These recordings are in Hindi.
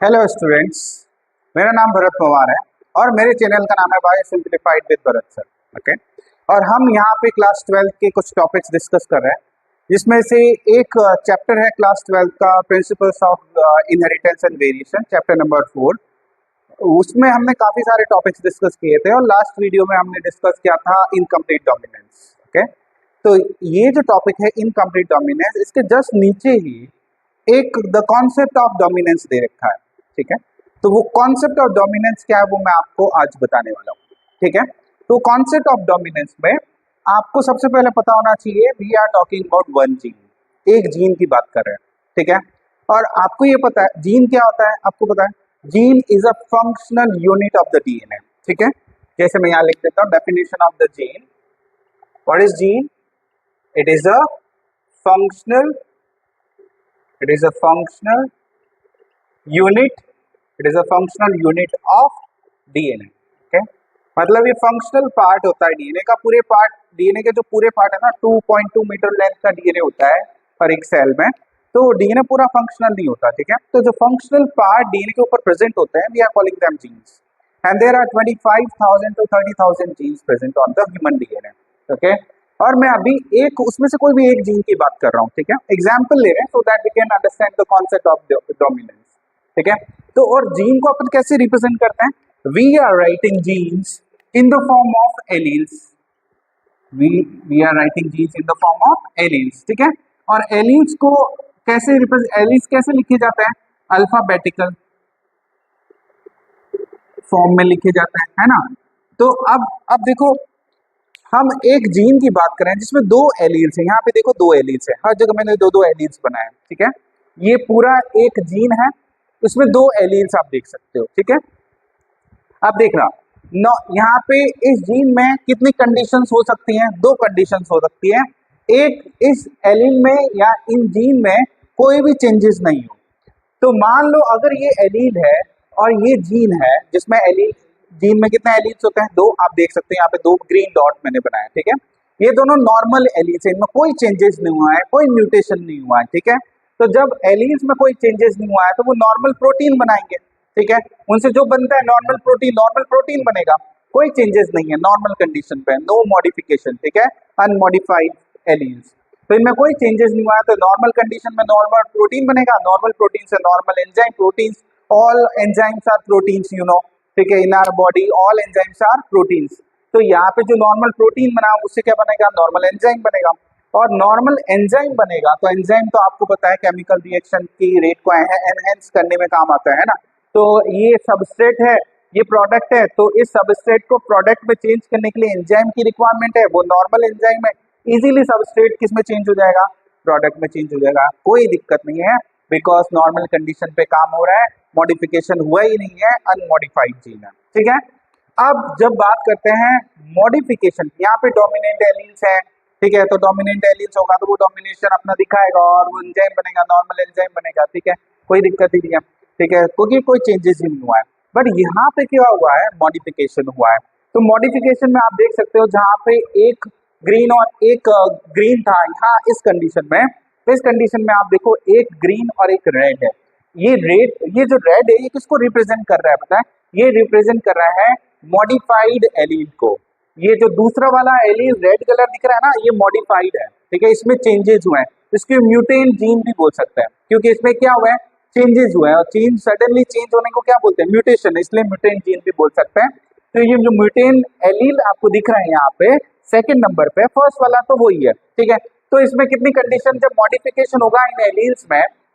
हेलो स्टूडेंट्स, मेरा नाम भरत पवार है और मेरे चैनल का नाम है bio simplified with Bharat sir. Okay, और हम यहाँ पे क्लास 12 के कुछ टॉपिक्स डिस्कस कर रहे हैं, जिसमें से एक चैप्टर है क्लास 12 का principles of inheritance and variation, chapter number 4। उसमें हमने काफ़ी सारे टॉपिक्स डिस्कस किए थे और लास्ट वीडियो में हमने डिस्कस किया था इनकम्प्लीट डोमिनेंस। ओके, तो ये जो टॉपिक है इनकम्प्लीट डोमिनेंस, इसके जस्ट नीचे ही एक द कॉन्सेप्ट ऑफ डोमिनेंस दे रखा है। ठीक है, तो वो कॉन्सेप्ट ऑफ डोमिनेंस क्या है वो मैं आपको आज बताने वाला हूँ। ठीक है, तो कॉन्सेप्ट ऑफ डोमिनेंस में आपको सबसे पहले पता होना चाहिए we are talking about one gene, एक जीन की बात कर रहे हैं। ठीक है, और आपको ये पता है जीन क्या होता है, आपको पता है gene is a functional unit of the DNA. ठीक है, जैसे मैं यहाँ लिख देता हूँ definition of the gene. What is gene? It is a functional unit, it is a functional unit of DNA. Okay, मतलब ये फंक्शनल पार्ट होता है डीएनए का। पूरे पार्ट डीएनए के जो पूरे पार्ट है ना, 2.2 मीटर लेंथ का डीएनए होता है हर एक सेल में, तो डीएनए पूरा फंक्शनल नहीं होता। ठीक है, तो जो फंक्शनल पार्ट डीएनए के ऊपर प्रेजेंट होते हैं we are calling them genes, and there are 25,000 to 30,000 genes present on the human DNA. Okay, और मैं अभी एक उसमें से कोई भी एक जीन की बात कर रहा हूँ। ठीक है, एग्जाम्पल ले रहे हैं so that we can understand the concept of dominance. ठीक है, तो और जीन को अपन कैसे रिप्रेजेंट करते हैं? We are writing genes in the form of alleles. We are writing genes in the form of alleles. ठीक है, और एलील्स को कैसे रिप्रेजेंट, एलील्स कैसे लिखे जाते हैं? अल्फाबेटिकल फॉर्म में लिखे जाते हैं, है ना। तो अब देखो, हम एक जीन की बात करें जिसमें दो एलील्स हैं। यहाँ पे देखो दो एलील्स है, हर जगह मैंने दो दो एलील्स बनाए। ठीक है, ये पूरा एक जीन है, उसमें दो एलील्स आप देख सकते हो। ठीक है, अब देखना यहाँ पे इस जीन में कितनी कंडीशंस हो सकती हैं? दो कंडीशंस हो सकती हैं। एक, इस एलील में या इन जीन में कोई भी चेंजेस नहीं हो। तो मान लो अगर ये एलील है और ये जीन है जिसमें एलील, जीन में कितने एलील्स होते हैं? दो। आप देख सकते हैं यहाँ पे दो ग्रीन डॉट मैंने बनाया। ठीक है, ये दोनों नॉर्मल एलील्स हैं, इनमें कोई चेंजेस नहीं हुआ है, कोई म्यूटेशन नहीं हुआ है। ठीक है, तो जब एलील्स में कोई चेंजेस नहीं हुआ है तो वो नॉर्मल प्रोटीन बनाएंगे। ठीक है, उनसे जो बनता है नॉर्मल प्रोटीन बनेगा, कोई चेंजेस नहीं है नॉर्मल कंडीशन पे, नो मॉडिफिकेशन। ठीक है, अनमॉडिफाइड एलील्स, तो इनमें कोई चेंजेस नहीं हुआ है, तो नॉर्मल कंडीशन में नॉर्मल प्रोटीन बनेगा, नॉर्मल प्रोटीन से normal enzyme proteins, all enzymes are proteins, you know. ठीक है, in our body all enzymes are proteins. तो यहाँ पे जो नॉर्मल प्रोटीन बना उससे क्या बनेगा? नॉर्मल एंजाइम बनेगा, और नॉर्मल एंजाइम बनेगा तो एंजाइम तो आपको पता है केमिकल रिएक्शन की रेट को एनहेंस करने में काम आता है ना। तो ये सबस्ट्रेट है, ये प्रोडक्ट है, तो इस सबस्ट्रेट को प्रोडक्ट में चेंज करने के लिए एंजाइम की रिक्वायरमेंट है। वो नॉर्मल एंजाइम है, इजीली सबस्ट्रेट किस में चेंज हो जाएगा? प्रोडक्ट में चेंज हो जाएगा, कोई दिक्कत नहीं है, बिकॉज नॉर्मल कंडीशन पे काम हो रहा है, मॉडिफिकेशन हुआ ही नहीं है, अनमॉडिफाइड जीन है। ठीक है, अब जब बात करते हैं मॉडिफिकेशन, यहाँ पे डोमिनेंट एलील्स है। ठीक है, तो डोमिनेंट एलील्स होगा तो वो डोमिनेशन अपना दिखाएगा और वो एंजाइम बनेगा, नॉर्मल एंजाइम बनेगा। ठीक है, कोई दिक्कत ही नहीं है। ठीक है, क्योंकि कोई चेंजेस ही नहीं हुआ है, बट यहाँ पे क्या हुआ है? मॉडिफिकेशन हुआ है। तो मॉडिफिकेशन में आप देख सकते हो जहाँ पे एक ग्रीन और एक ग्रीन था, यहाँ इस कंडीशन में, इस कंडीशन में आप देखो एक ग्रीन और एक रेड है। ये रेड, ये जो रेड है ये किसको रिप्रेजेंट कर रहा है पता है? ये रिप्रेजेंट कर रहा है मॉडिफाइड एलील को। ये जो दूसरा वाला एलील रेड कलर दिख रहा है ना, ये मॉडिफाइड है। ठीक है, इसमें चेंजेस हुए हैं, इसके म्यूटेंट जीन भी बोल सकते हैं, क्योंकि इसमें क्या हुआ है? चेंजेस हुए हैं, और चेंज सडनली चेंज होने को क्या बोलते हैं? म्यूटेशन, इसलिए म्यूटेंट जीन भी बोल सकते हैं। तो ये जो म्यूटेंट एलील आपको दिख रहा है यहाँ पे सेकंड नंबर पे, फर्स्ट वाला तो वही है। ठीक है, तो इसमें कितनी कंडीशन, जब मॉडिफिकेशन होगा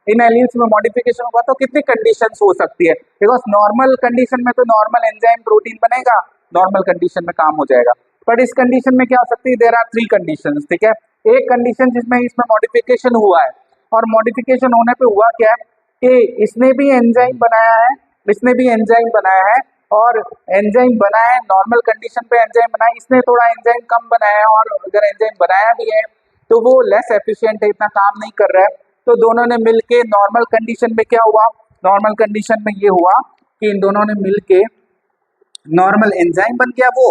इन एलील्स में मॉडिफिकेशन होगा तो कितनी कंडीशंस हो सकती है? बिकॉज नॉर्मल कंडीशन में तो नॉर्मल एंजाइम प्रोटीन बनेगा, नॉर्मल कंडीशन में काम हो जाएगा, बट इस कंडीशन में क्या हो सकती है? There are three conditions. ठीक है, एक कंडीशन जिसमें इसमें मॉडिफिकेशन हुआ है, और मॉडिफिकेशन होने पे हुआ क्या है कि इसने भी एंजाइम बनाया है, और एंजाइम बनाया है, नॉर्मल कंडीशन पे एंजाइम बनाया, इसने थोड़ा एंजाइम कम बनाया है, और अगर एंजाइम बनाया भी है तो वो लेस एफिशिएंट है, इतना काम नहीं कर रहा है। तो दोनों ने मिलके नॉर्मल कंडीशन में क्या हुआ? नॉर्मल कंडीशन में ये हुआ कि इन दोनों ने मिलके नॉर्मल एंजाइम बन गया वो।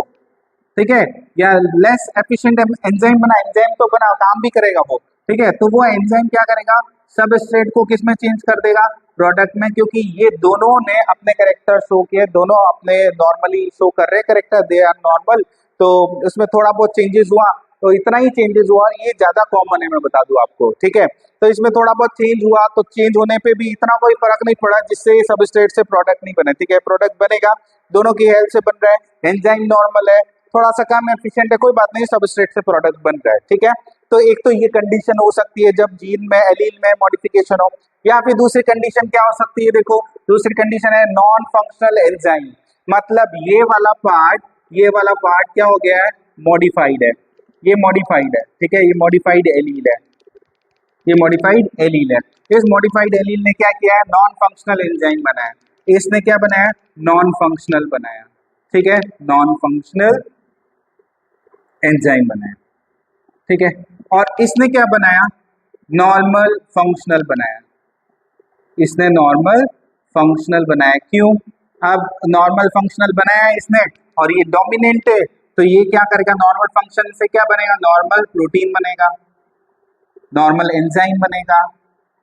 ठीक है, या लेस एफिशिएंट एंजाइम बना, एंजाइम तो बना, काम भी करेगा वो, ठीक है, तो वो एंजाइम क्या करेगा, सबस्ट्रेट को किस में चेंज कर देगा, प्रोडक्ट में, क्योंकि ये दोनों ने अपने कैरेक्टर शो किए, दोनों अपने नॉर्मली शो कर रहे हैं कैरेक्टर, दे आर नॉर्मल, तो इसमें थोड़ा बहुत चेंजेस हुआ, तो इतना ही चेंजेस हुआ, ये ज्यादा कॉमन है, मैं बता दूं आपको, ठीक है। तो इसमें थोड़ा बहुत चेंज हुआ, तो चेंज होने पे भी इतना कोई फर्क नहीं पड़ा जिससे सबस्ट्रेट से प्रोडक्ट नहीं बने, ठीक है, प्रोडक्ट बनेगा, दोनों की हेल्प से बन रहा है, एंजाइम नॉर्मल है, थोड़ा सा कम एफिशिएंट है, कोई बात नहीं, सबस्ट्रेट से प्रोडक्ट बन रहा है, ठीक है। तो एक तो ये कंडीशन हो सकती है जब जीन में एलील में मॉडिफिकेशन हो, या फिर दूसरी कंडीशन क्या हो सकती है, देखो दूसरी कंडीशन है नॉन फंक्शनल एंजाइम, मतलब ये वाला पार्ट क्या हो गया है, मॉडिफाइड है, ये मॉडिफाइड है, ठीक है, ये मॉडिफाइड एलील है, ये मॉडिफाइड एलील है। इस मॉडिफाइड एलील ने क्या किया है, नॉन फंक्शनल एंजाइम बनाया, इसने क्या बनाया, नॉन फंक्शनल बनाया, ठीक है, नॉन फंक्शनल एंजाइम बनाया, ठीक है, और इसने क्या बनाया, नॉर्मल फंक्शनल बनाया, इसने नॉर्मल फंक्शनल बनाया, क्यों, अब नॉर्मल फंक्शनल बनाया इसने, और ये डोमिनेंट है, तो ये क्या करेगा, नॉर्मल फंक्शन से क्या बनेगा, नॉर्मल प्रोटीन बनेगा, नॉर्मल एंजाइम बनेगा,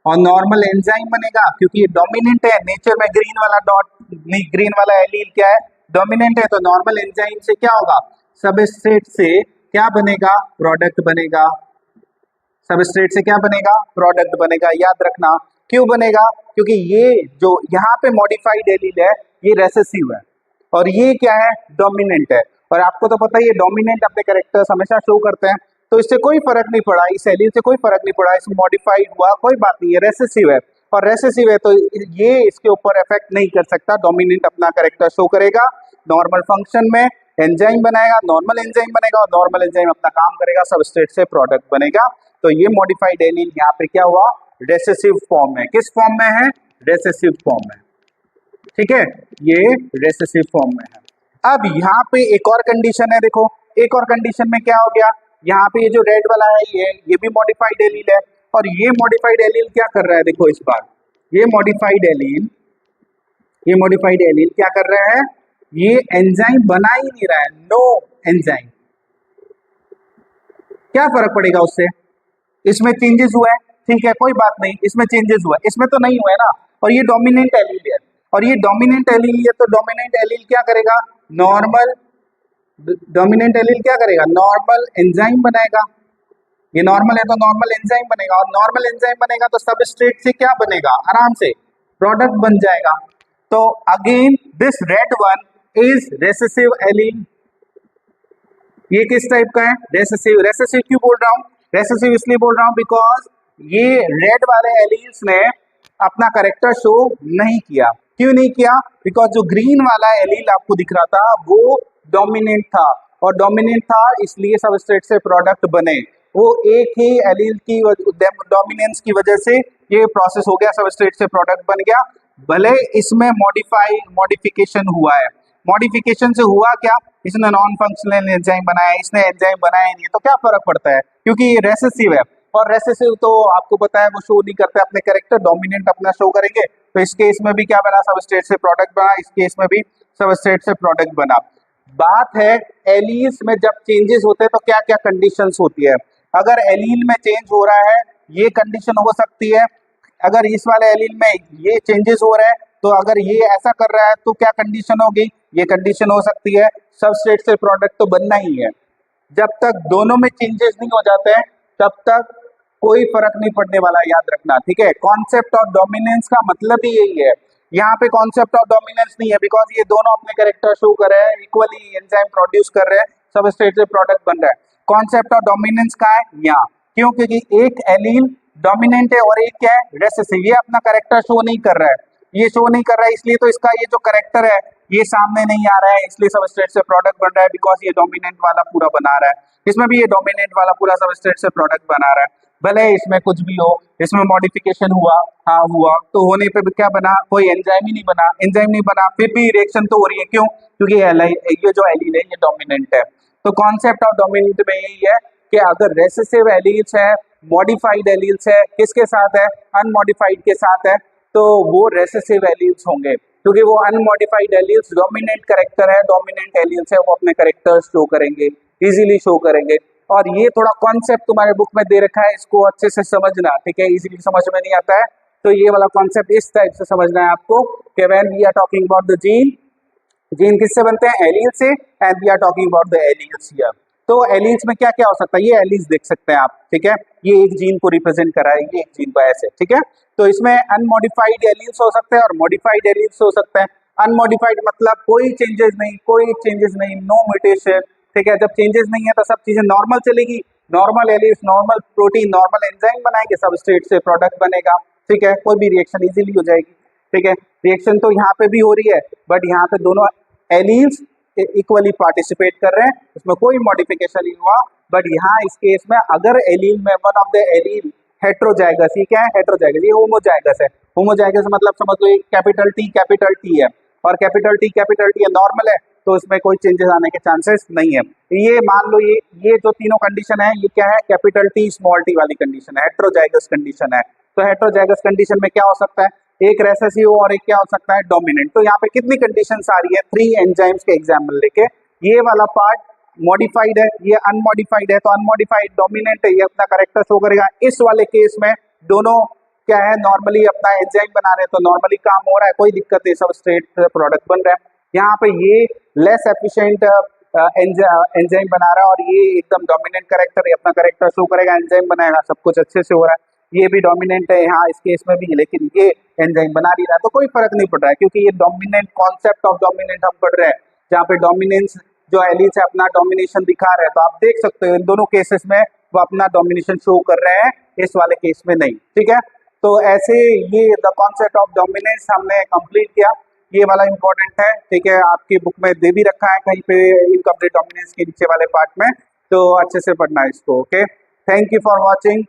और नॉर्मल एंजाइम बनेगा क्योंकि ये डोमिनेंट है, नेचर में ग्रीन वाला डॉट नहीं, ग्रीन वाला एलील क्या है, डोमिनेंट है, तो नॉर्मल एंजाइम से क्या होगा, सबस्ट्रेट से क्या बनेगा, प्रोडक्ट बनेगा, सबस्ट्रेट से क्या बनेगा, प्रोडक्ट बनेगा, याद रखना, क्यों बनेगा, क्योंकि ये जो यहाँ पे मॉडिफाइड एलील है ये रेसेसिव है, और ये क्या है, डोमिनेंट है, और आपको तो पता ही है डोमिनेंट अपने कैरेक्टर्स हमेशा शो करते हैं, तो इससे कोई फर्क नहीं पड़ा, इस एलील से कोई फर्क नहीं पड़ा, इसमें मॉडिफाइड हुआ कोई बात नहीं है, रेसेसिव है, और रेसेसिव है तो ये इसके ऊपर इफेक्ट नहीं कर सकता, डोमिनेंट अपना कैरेक्टर शो करेगा, नॉर्मल फंक्शन में एंजाइम बनाएगा, नॉर्मल एंजाइम बनेगा, और नॉर्मल एंजाइम अपना काम करेगा, सबस्ट्रेट से प्रोडक्ट बनेगा, तो ये मॉडिफाइड एलील यहाँ पे क्या हुआ, रेसेसिव फॉर्म में, किस फॉर्म में है, रेसेसिव फॉर्म में, ठीक है, ये रेसेसिव फॉर्म में है। अब यहाँ पे एक और कंडीशन है, देखो एक और कंडीशन में क्या हो गया, यहाँ पे ये जो रेड वाला है ये भी मॉडिफाइड एलील है, और ये मॉडिफाइड एलील क्या कर रहा है, देखो इस बार ये मॉडिफाइड एलील क्या कर रहा है, ये एंजाइम बना ही नहीं रहा है, नो एंजाइम, क्या फर्क पड़ेगा उससे, इसमें चेंजेस हुआ है, ठीक है, कोई बात नहीं, इसमें चेंजेस हुआ है, इसमें तो नहीं हुआ है ना, और ये डोमिनेंट एलील है, और ये डोमिनेंट एलील है, तो डोमिनेंट एलील क्या करेगा, नॉर्मल, डोमिनेंट एलील क्या करेगा, नॉर्मल एंजाइम बनाएगा, ये नॉर्मल है तो नॉर्मल एंजाइम बनेगा, और नॉर्मल एंजाइम बनेगा तो सबस्ट्रेट से क्या बनेगा, आराम से प्रोडक्ट बन जाएगा, तो again this red one is recessive allele, ये किस टाइप का है, रेसेसिव, रेसेसिव क्यों बोल रहा हूँ, रेसेसिव इसलिए बोल रहा हूँ बिकॉज ये रेड वाले एलील्स ने अपना कैरेक्टर शो नहीं किया, क्यों नहीं किया, बिकॉज जो ग्रीन वाला एलील आपको दिख रहा था वो डोमिनेंट था, और डोमिनेंट था इसलिए सबस्ट्रेट से प्रोडक्ट बने, वो एक ही एलील की डोमिनेंस की वजह से ये प्रोसेस हो गया, सबस्ट्रेट से प्रोडक्ट बन गया, भले इसमें मॉडिफिकेशन हुआ है, मॉडिफिकेशन से हुआ क्या, इसने नॉन फंक्शनल एंजाइम बनाया, इसने एंजाइम बनाया नहीं, तो क्या फर्क पड़ता है, क्योंकि ये रेसेसिव है, और रेसेसिव तो आपको पता है वो शो नहीं करते अपने कैरेक्टर, डोमिनेंट अपना शो करेंगे, तो इस केस में भी क्या बना, सबस्ट्रेट से प्रोडक्ट बना, इस केस में भी सबस्ट्रेट से प्रोडक्ट बना। बात है एलील्स में जब चेंजेस होते हैं तो क्या क्या कंडीशंस होती है, अगर एलील में चेंज हो रहा है ये कंडीशन हो सकती है, अगर इस वाले एलील में ये चेंजेस हो रहा है तो अगर ये ऐसा कर रहा है तो क्या कंडीशन होगी, ये कंडीशन हो सकती है सबस्ट्रेट से प्रोडक्ट तो बनना ही है, जब तक दोनों में चेंजेस नहीं हो जाते हैं तब तक कोई फर्क नहीं पड़ने वाला, याद रखना, ठीक है, कॉन्सेप्ट ऑफ डोमिनेंस का मतलब ही यही है, यहाँ पे कॉन्सेप्ट ऑफ डोमिनेंस नहीं है बिकॉज ये दोनों अपने कैरेक्टर शो कर रहे हैं, इक्वली एंजाइम प्रोड्यूस कर रहे हैं, सबस्ट्रेट से प्रोडक्ट बन रहा है, कॉन्सेप्ट ऑफ डोमिनेंस का है यहाँ, क्यों, क्योंकि एक एलील डोमिनेंट है और एक क्या है, रेसेसिव, ये अपना कैरेक्टर शो नहीं कर रहा है, ये शो नहीं कर रहा है इसलिए तो इसका ये जो कैरेक्टर है ये सामने नहीं आ रहा है, इसलिए सबस्ट्रेट से प्रोडक्ट बन रहा है, बिकॉज ये डोमिनेंट वाला पूरा बना रहा है, इसमें भी ये डोमिनेंट वाला पूरा सबस्ट्रेट से प्रोडक्ट बना रहा है, भले इसमें कुछ भी हो, इसमें मॉडिफिकेशन हुआ, हाँ हुआ, तो होने पे भी क्या बना, कोई एंजाइम ही नहीं बना, एंजाइम नहीं बना, फिर भी रिएक्शन तो हो रही है, क्यों, क्योंकि ये जो एलील है ये डोमिनेंट है, तो कॉन्सेप्ट ऑफ डोमिनेंट में यही है कि अगर रेसेसिव एलील्स है, मॉडिफाइड एलील्स है, किसके साथ है, अनमॉडिफाइड के साथ है, तो वो रेसेसिव एलील्स होंगे, क्योंकि वो अनमॉडिफाइड एलील्स डोमिनेंट कैरेक्टर है, डोमिनेंट एलील्स है, वो अपने कैरेक्टर्स शो करेंगे, इजीली शो करेंगे, और ये थोड़ा कॉन्सेप्ट तुम्हारे बुक में दे रखा है, इसको अच्छे से समझना, ठीक है, इजीली समझ में नहीं आता है तो ये वाला कॉन्सेप्ट इस टाइप से समझना है आपको कि when we are talking about the gene, gene किससे बनते हैं, एलील से, and we are talking about the alleles here. तो एलील्स में क्या क्या हो सकता है, ये एलील्स देख सकते हैं आप, ठीक है, ये एक जीन को रिप्रेजेंट कर रहा है, ये एक जीन को ऐसे, ठीक है। तो इसमें अनमॉडिफाइड एलील्स हो सकते हैं और मॉडिफाइड एलील्स हो सकते हैं। अनमॉडिफाइड मतलब कोई चेंजेस नहीं, कोई चेंजेस नहीं, नो म्यूटेशन, ठीक है। जब चेंजेस नहीं है तो सब चीजें नॉर्मल चलेगी, normal alleles, normal protein, normal enzyme बनाएंगे, सबस्ट्रेट से प्रोडक्ट बनेगा, ठीक है, कोई भी रिएक्शन इजीली हो जाएगी, ठीक है। रिएक्शन तो यहाँ पे भी हो रही है बट यहाँ पे दोनों एलील्स इक्वली पार्टिसिपेट कर रहे हैं, इसमें कोई मॉडिफिकेशन नहीं हुआ। बट यहाँ इस केस में अगर एलील में one of the allele heterozygous, ये क्या है, हेट्रोजाइगस, ये होमोजाइगस है। होमोजाइगस मतलब समझ लो कैपिटल टी है और कैपिटल टी है, नॉर्मल है, तो इसमें कोई चेंजेस आने के चांसेस नहीं है। ये मान लो ये जो तीनों कंडीशन है ये क्या है, कैपिटल टी स्मॉल टी वाली कंडीशन है, हेट्रोजाइगस कंडीशन है। तो हेट्रोजाइगस कंडीशन में क्या हो सकता है, एक रेसेसिव और एक क्या हो सकता है, डोमिनेंट। तो यहाँ पे कितनी कंडीशंस आ रही है, 3 एंजाइम्स के एग्जाम्पल लेके, ये वाला पार्ट मॉडिफाइड है, ये अनमॉडिफाइड है, तो अनमॉडिफाइड डोमिनेंट है, ये अपना करेक्टर शो करेगा। इस वाले केस में दोनों क्या है, नॉर्मली अपना एंजाइम बना रहे हैं, तो नॉर्मली काम हो रहा है, कोई दिक्कत नहीं, सब स्ट्रेट प्रोडक्ट बन रहा है। यहाँ पे ये लेस एफिशिएंट एंजाइम बना रहा है और ये एकदम डोमिनेंट करेक्टर, अपना करेक्टर शो करेगा, एंजाइम बनाएगा, सब कुछ अच्छे से हो रहा है। ये भी डोमिनेंट है यहाँ इस केस में भी, लेकिन ये एंजाइम बना नहीं रहा, तो कोई फर्क नहीं पड़ रहा है क्योंकि ये डोमिनेंट, कॉन्सेप्ट ऑफ डोमिनेंट हम पढ़ रहे हैं, जहाँ पे डोमिनेंस जो एलील्स है अपना डोमिनेशन दिखा रहे हैं। तो आप देख सकते हो इन दोनों केसेस में वो अपना डोमिनेशन शो कर रहे हैं, इस वाले केस में नहीं, ठीक है। तो ऐसे ये द कॉन्सेप्ट ऑफ डोमिनेंस हमने कंप्लीट किया, ये वाला इंपॉर्टेंट है, ठीक है, आपकी बुक में दे भी रखा है कहीं पे इनकम्प्लीट डोमिनेंस के नीचे वाले पार्ट में, तो अच्छे से पढ़ना है इसको। Okay, thank you for watching.